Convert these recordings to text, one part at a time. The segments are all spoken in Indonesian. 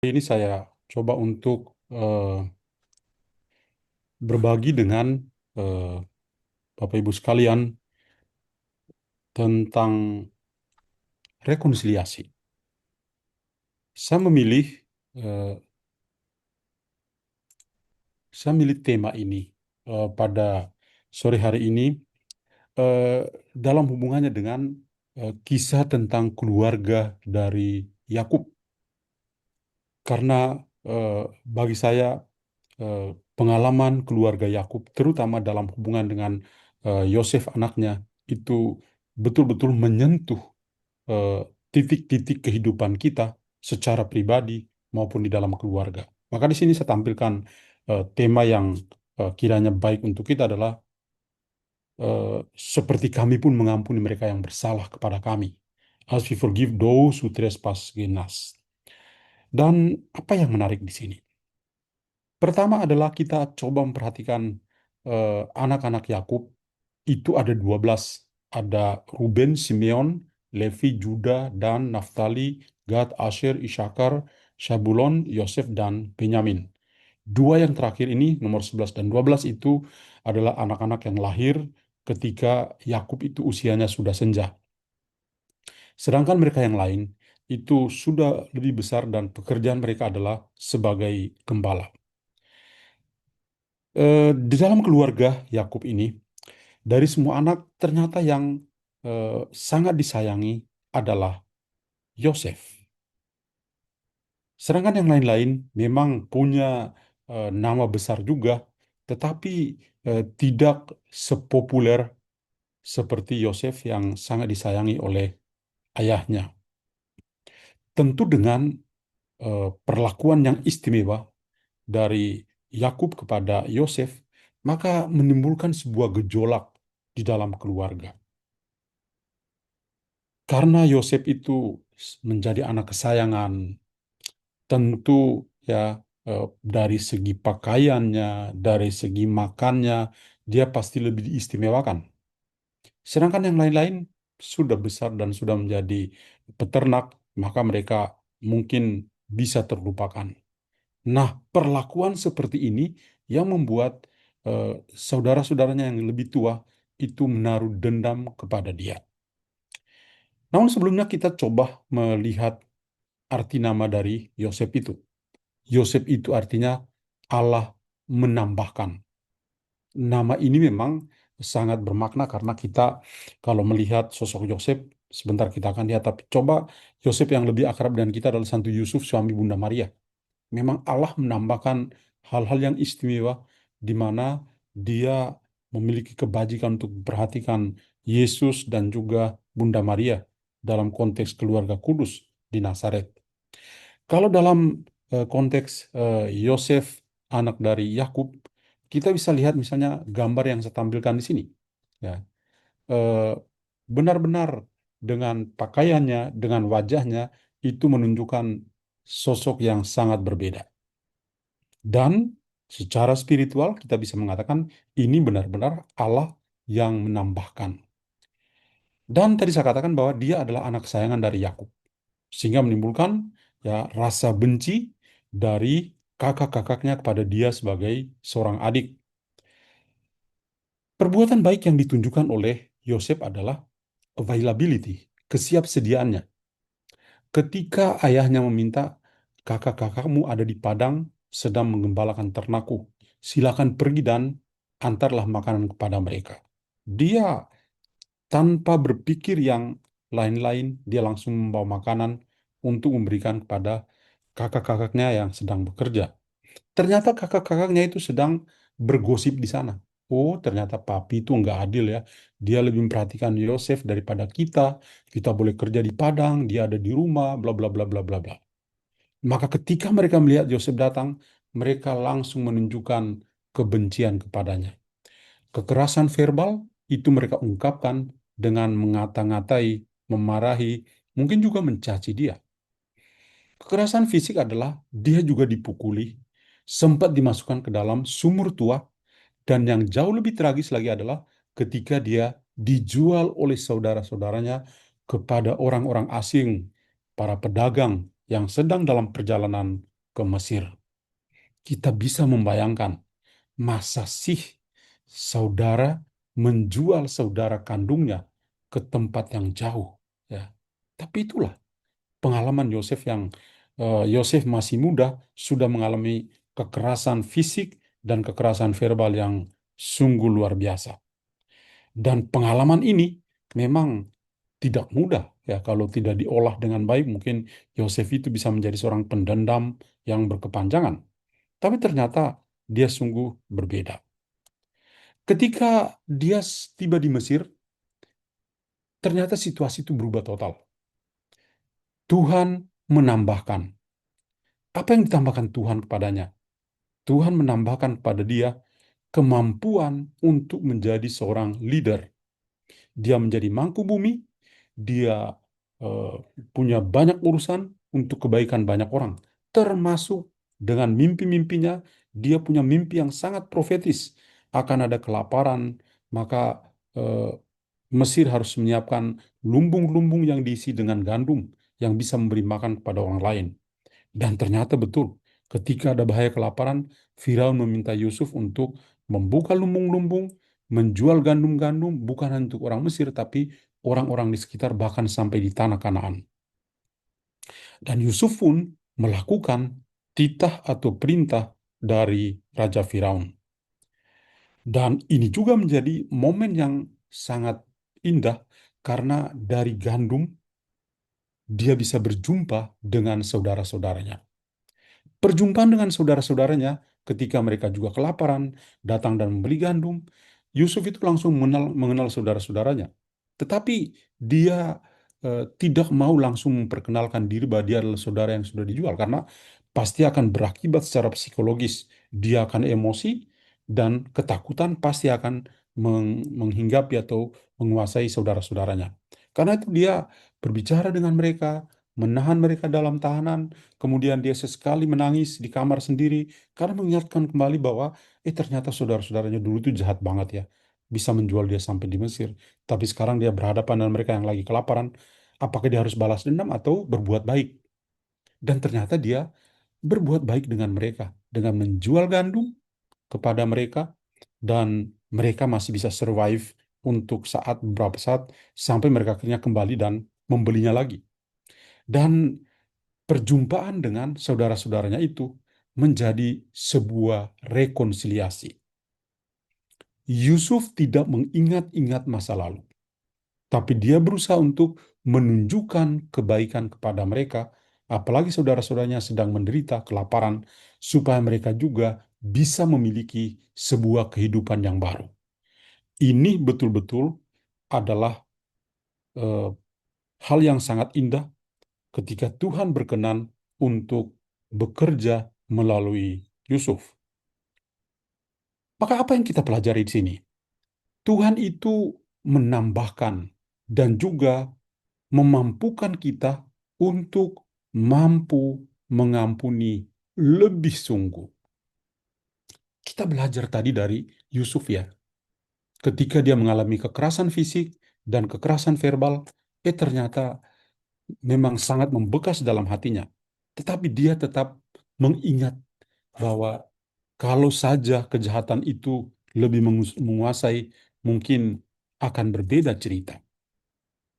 Ini saya coba untuk berbagi dengan eh, Bapak Ibu sekalian tentang rekonsiliasi. Saya memilih eh, saya memilih tema ini pada sore hari ini eh, dalam hubungannya dengan kisah tentang keluarga dari Yakub. Karena eh, bagi saya eh, pengalaman keluarga Yakub, terutama dalam hubungan dengan Yosef anaknya, itu betul-betul menyentuh eh, titik-titik kehidupan kita secara pribadi maupun di dalam keluarga. Maka di sini saya tampilkan tema yang kiranya baik untuk kita adalah eh, seperti kami pun mengampuni mereka yang bersalah kepada kami. As we forgive those who trespass against us. Dan apa yang menarik di sini? Pertama adalah kita coba memperhatikan anak-anak Yakub itu ada 12. Ada Ruben, Simeon, Levi, Juda, Dan, Naftali, Gad, Asher, Isakar, Zabulon, Yosef, dan Benyamin. Dua yang terakhir ini, nomor 11 dan 12 itu adalah anak-anak yang lahir ketika Yakub itu usianya sudah senja. Sedangkan mereka yang lain itu sudah lebih besar dan pekerjaan mereka adalah sebagai gembala. Di dalam keluarga Yakub ini, dari semua anak ternyata yang sangat disayangi adalah Yosef. Sedangkan yang lain-lain memang punya nama besar juga, tetapi tidak sepopuler seperti Yosef yang sangat disayangi oleh ayahnya. Tentu dengan perlakuan yang istimewa dari Yakub kepada Yosef, maka menimbulkan sebuah gejolak di dalam keluarga. Karena Yosef itu menjadi anak kesayangan, tentu ya dari segi pakaiannya, dari segi makannya, dia pasti lebih diistimewakan. Sedangkan yang lain-lain sudah besar dan sudah menjadi peternak, maka mereka mungkin bisa terlupakan. Nah, perlakuan seperti ini yang membuat eh, saudara-saudaranya yang lebih tua itu menaruh dendam kepada dia. Namun sebelumnya kita coba melihat arti nama dari Yosef itu. Yosef itu artinya Allah menambahkan. Nama ini memang sangat bermakna karena kita kalau melihat sosok Yosef, sebentar kita akan lihat, tapi coba Yosef yang lebih akrab dengan kita adalah Santo Yusuf, suami Bunda Maria. Memang Allah menambahkan hal-hal yang istimewa di mana dia memiliki kebajikan untuk memperhatikan Yesus dan juga Bunda Maria dalam konteks keluarga kudus di Nazaret. Kalau dalam konteks Yosef, anak dari Yakub, kita bisa lihat misalnya gambar yang saya tampilkan di sini. Ya, eh, benar-benar dengan pakaiannya, dengan wajahnya, itu menunjukkan sosok yang sangat berbeda. Dan secara spiritual kita bisa mengatakan ini benar-benar Allah yang menambahkan. Dan tadi saya katakan bahwa dia adalah anak kesayangan dari Yakub, sehingga menimbulkan ya rasa benci dari kakak-kakaknya kepada dia sebagai seorang adik. Perbuatan baik yang ditunjukkan oleh Yosef adalah availability, kesiapsediaannya. Ketika ayahnya meminta, kakak-kakakmu ada di padang sedang menggembalakan ternakku. Silakan pergi dan antarlah makanan kepada mereka. Dia tanpa berpikir yang lain-lain, dia langsung membawa makanan untuk memberikan kepada kakak-kakaknya yang sedang bekerja. Ternyata kakak-kakaknya itu sedang bergosip di sana. Oh, ternyata papi itu nggak adil ya. Dia lebih memperhatikan Yosef daripada kita. Kita boleh kerja di padang, dia ada di rumah, bla bla bla bla bla bla. Maka ketika mereka melihat Yosef datang, mereka langsung menunjukkan kebencian kepadanya. Kekerasan verbal itu mereka ungkapkan dengan mengata-ngatai, memarahi, mungkin juga mencaci dia. Kekerasan fisik adalah dia juga dipukuli, sempat dimasukkan ke dalam sumur tua, dan yang jauh lebih tragis lagi adalah ketika dia dijual oleh saudara-saudaranya kepada orang-orang asing, para pedagang yang sedang dalam perjalanan ke Mesir. Kita bisa membayangkan, masa sih saudara menjual saudara kandungnya ke tempat yang jauh, ya. Tapi itulah pengalaman Yosef yang Yosef masih muda sudah mengalami kekerasan fisik dan kekerasan verbal yang sungguh luar biasa. Dan pengalaman ini memang tidak mudah, ya, kalau tidak diolah dengan baik mungkin Yosef itu bisa menjadi seorang pendendam yang berkepanjangan. Tapi ternyata dia sungguh berbeda. Ketika dia tiba di Mesir, ternyata situasi itu berubah total. Tuhan menambahkan. Apa yang ditambahkan Tuhan kepadanya? Tuhan menambahkan kepada dia kemampuan untuk menjadi seorang leader. Dia menjadi mangku bumi, dia eh, punya banyak urusan untuk kebaikan banyak orang, termasuk dengan mimpi-mimpinya. Dia punya mimpi yang sangat profetis, akan ada kelaparan, maka eh, Mesir harus menyiapkan lumbung-lumbung yang diisi dengan gandum yang bisa memberi makan kepada orang lain. Dan ternyata betul, ketika ada bahaya kelaparan, Firaun meminta Yusuf untuk membuka lumbung-lumbung, menjual gandum-gandum, bukan hanya untuk orang Mesir, tapi orang-orang di sekitar, bahkan sampai di tanah Kanaan. Dan Yusuf pun melakukan titah atau perintah dari Raja Firaun. Dan ini juga menjadi momen yang sangat indah, karena dari gandum dia bisa berjumpa dengan saudara-saudaranya. Perjumpaan dengan saudara-saudaranya ketika mereka juga kelaparan, datang dan membeli gandum, Yusuf itu langsung mengenal saudara-saudaranya. Tetapi dia tidak mau langsung memperkenalkan diri bahwa dia adalah saudara yang sudah dijual, karena pasti akan berakibat secara psikologis. Dia akan emosi dan ketakutan pasti akan menghinggapi atau menguasai saudara-saudaranya. Karena itu dia berbicara dengan mereka, menahan mereka dalam tahanan. Kemudian dia sesekali menangis di kamar sendiri karena mengingatkan kembali bahwa ternyata saudara-saudaranya dulu itu jahat banget, ya. Bisa menjual dia sampai di Mesir. Tapi sekarang dia berhadapan dengan mereka yang lagi kelaparan. Apakah dia harus balas dendam atau berbuat baik? Dan ternyata dia berbuat baik dengan mereka dengan menjual gandum kepada mereka, dan mereka masih bisa survive untuk beberapa saat sampai mereka akhirnya kembali dan membelinya lagi. Dan perjumpaan dengan saudara-saudaranya itu menjadi sebuah rekonsiliasi. Yusuf tidak mengingat-ingat masa lalu, tapi dia berusaha untuk menunjukkan kebaikan kepada mereka, apalagi saudara-saudaranya sedang menderita kelaparan, supaya mereka juga bisa memiliki sebuah kehidupan yang baru. Ini betul-betul adalah eh, hal yang sangat indah ketika Tuhan berkenan untuk bekerja melalui Yusuf. Maka apa yang kita pelajari di sini? Tuhan itu menambahkan dan juga memampukan kita untuk mampu mengampuni lebih sungguh. Kita belajar tadi dari Yusuf, ya. Ketika dia mengalami kekerasan fisik dan kekerasan verbal, ternyata memang sangat membekas dalam hatinya. Tetapi dia tetap mengingat bahwa kalau saja kejahatan itu lebih menguasai, mungkin akan berbeda cerita.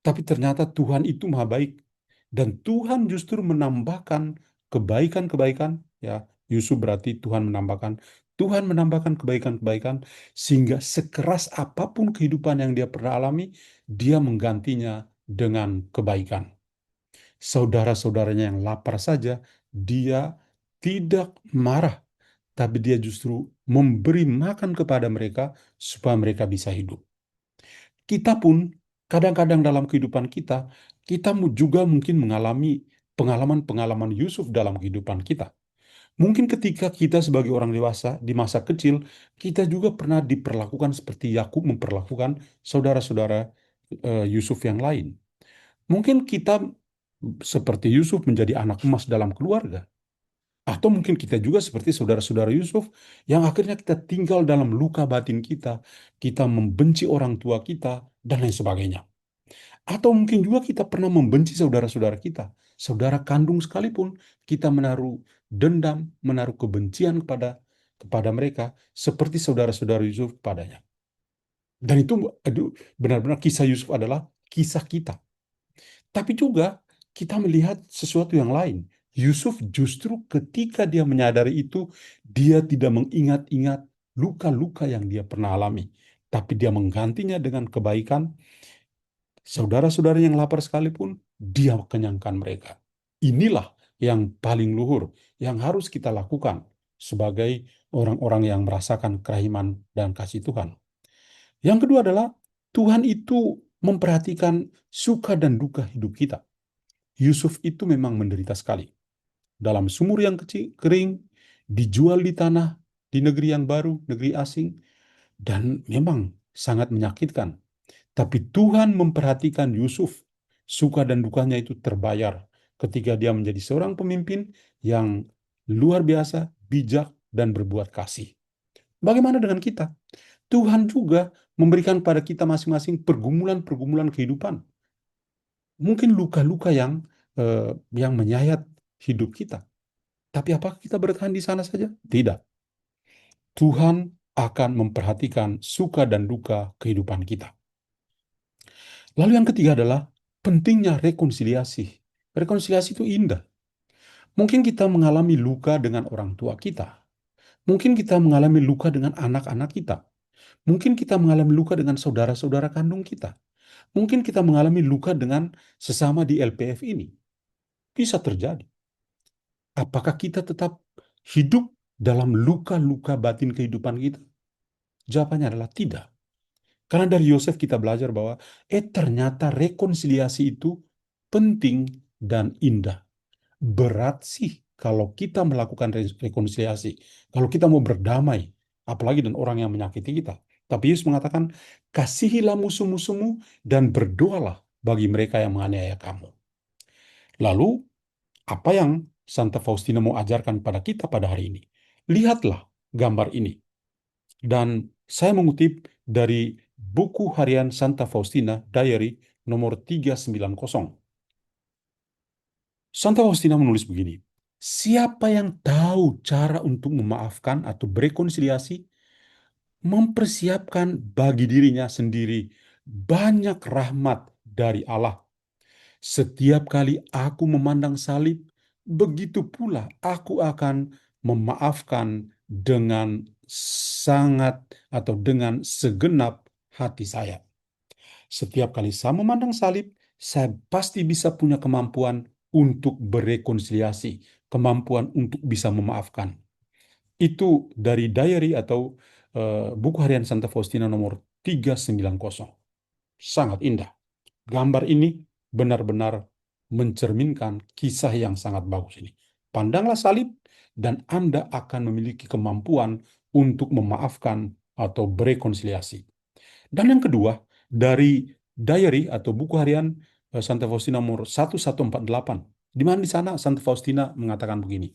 Tapi ternyata Tuhan itu maha baik. Dan Tuhan justru menambahkan kebaikan-kebaikan. Ya, Yusuf berarti Tuhan menambahkan kebaikan-kebaikan, sehingga sekeras apapun kehidupan yang dia pernah alami, dia menggantinya dengan kebaikan. Saudara-saudaranya yang lapar saja, dia tidak marah, tapi dia justru memberi makan kepada mereka supaya mereka bisa hidup. Kita pun kadang-kadang dalam kehidupan kita, kita juga mungkin mengalami pengalaman-pengalaman Yusuf dalam kehidupan kita. Mungkin ketika kita sebagai orang dewasa di masa kecil, kita juga pernah diperlakukan seperti Yakub memperlakukan saudara-saudara Yusuf yang lain. Mungkin kita seperti Yusuf menjadi anak emas dalam keluarga. Atau mungkin kita juga seperti saudara-saudara Yusuf yang akhirnya kita tinggal dalam luka batin kita, kita membenci orang tua kita, dan lain sebagainya. Atau mungkin juga kita pernah membenci saudara-saudara kita, saudara kandung sekalipun, kita menaruh dendam, menaruh kebencian kepada mereka seperti saudara-saudara Yusuf kepadanya. Dan itu benar-benar kisah Yusuf adalah kisah kita. Tapi juga kita melihat sesuatu yang lain. Yusuf justru ketika dia menyadari itu, dia tidak mengingat-ingat luka-luka yang dia pernah alami. Tapi dia menggantinya dengan kebaikan. Saudara-saudara yang lapar sekalipun, dia kenyangkan mereka. Inilah yang paling luhur, yang harus kita lakukan sebagai orang-orang yang merasakan kerahiman dan kasih Tuhan. Yang kedua adalah, Tuhan itu memperhatikan suka dan duka hidup kita. Yusuf itu memang menderita sekali. Dalam sumur yang kecil, kering, dijual di tanah, di negeri yang baru, negeri asing, dan memang sangat menyakitkan. Tapi Tuhan memperhatikan Yusuf. Suka dan dukanya itu terbayar ketika dia menjadi seorang pemimpin yang luar biasa, bijak, dan berbuat kasih. Bagaimana dengan kita? Tuhan juga memberikan pada kita masing-masing pergumulan-pergumulan kehidupan. Mungkin luka-luka yang menyayat hidup kita. Tapi apakah kita bertahan di sana saja? Tidak. Tuhan akan memperhatikan suka dan duka kehidupan kita. Lalu yang ketiga adalah pentingnya rekonsiliasi. Rekonsiliasi itu indah. Mungkin kita mengalami luka dengan orang tua kita. Mungkin kita mengalami luka dengan anak-anak kita. Mungkin kita mengalami luka dengan saudara-saudara kandung kita. Mungkin kita mengalami luka dengan sesama di LPF ini. Bisa terjadi. Apakah kita tetap hidup dalam luka-luka batin kehidupan kita? Jawabannya adalah tidak. Karena dari Yosef kita belajar bahwa ternyata rekonsiliasi itu penting dan indah. Berat sih kalau kita melakukan rekonsiliasi. Kalau kita mau berdamai, apalagi dengan orang yang menyakiti kita. Tapi Yesus mengatakan, kasihilah musuh-musuhmu dan berdoalah bagi mereka yang menganiaya kamu. Lalu, apa yang Santa Faustina mau ajarkan pada kita pada hari ini? Lihatlah gambar ini. Dan saya mengutip dari buku harian Santa Faustina, Diary nomor 390. Santa Faustina menulis begini, siapa yang tahu cara untuk memaafkan atau berrekonsiliasi, mempersiapkan bagi dirinya sendiri banyak rahmat dari Allah. Setiap kali aku memandang salib, begitu pula aku akan memaafkan dengan sangat atau dengan segenap hati saya. Setiap kali saya memandang salib, saya pasti bisa punya kemampuan untuk berrekonsiliasi, kemampuan untuk bisa memaafkan. Itu dari diary atau buku harian Santa Faustina nomor 390. Sangat indah. Gambar ini benar-benar mencerminkan kisah yang sangat bagus ini. Pandanglah salib dan Anda akan memiliki kemampuan untuk memaafkan atau berrekonsiliasi. Dan yang kedua, dari diary atau buku harian Santa Faustina nomor 1148, di mana di sana Santa Faustina mengatakan begini,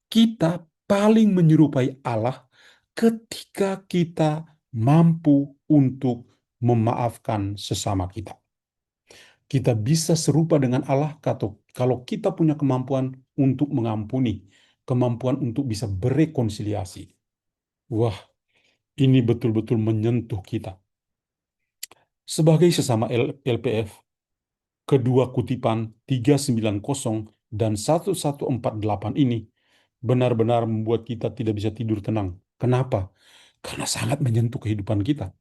kita paling menyerupai Allah ketika kita mampu untuk memaafkan sesama kita. Kita bisa serupa dengan Allah kalau kita punya kemampuan untuk mengampuni, kemampuan untuk bisa berrekonsiliasi. Wah, ini betul-betul menyentuh kita. Sebagai sesama LPF, kedua kutipan 390 dan 1148 ini benar-benar membuat kita tidak bisa tidur tenang. Kenapa? Karena sangat menyentuh kehidupan kita.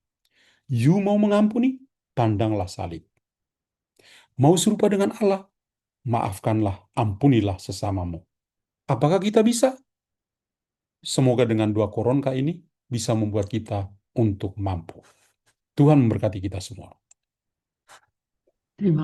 You mau mengampuni? Pandanglah salib. Mau serupa dengan Allah? Maafkanlah, ampunilah sesamamu. Apakah kita bisa? Semoga dengan dua koronka ini bisa membuat kita untuk mampu. Tuhan memberkati kita semua. Terima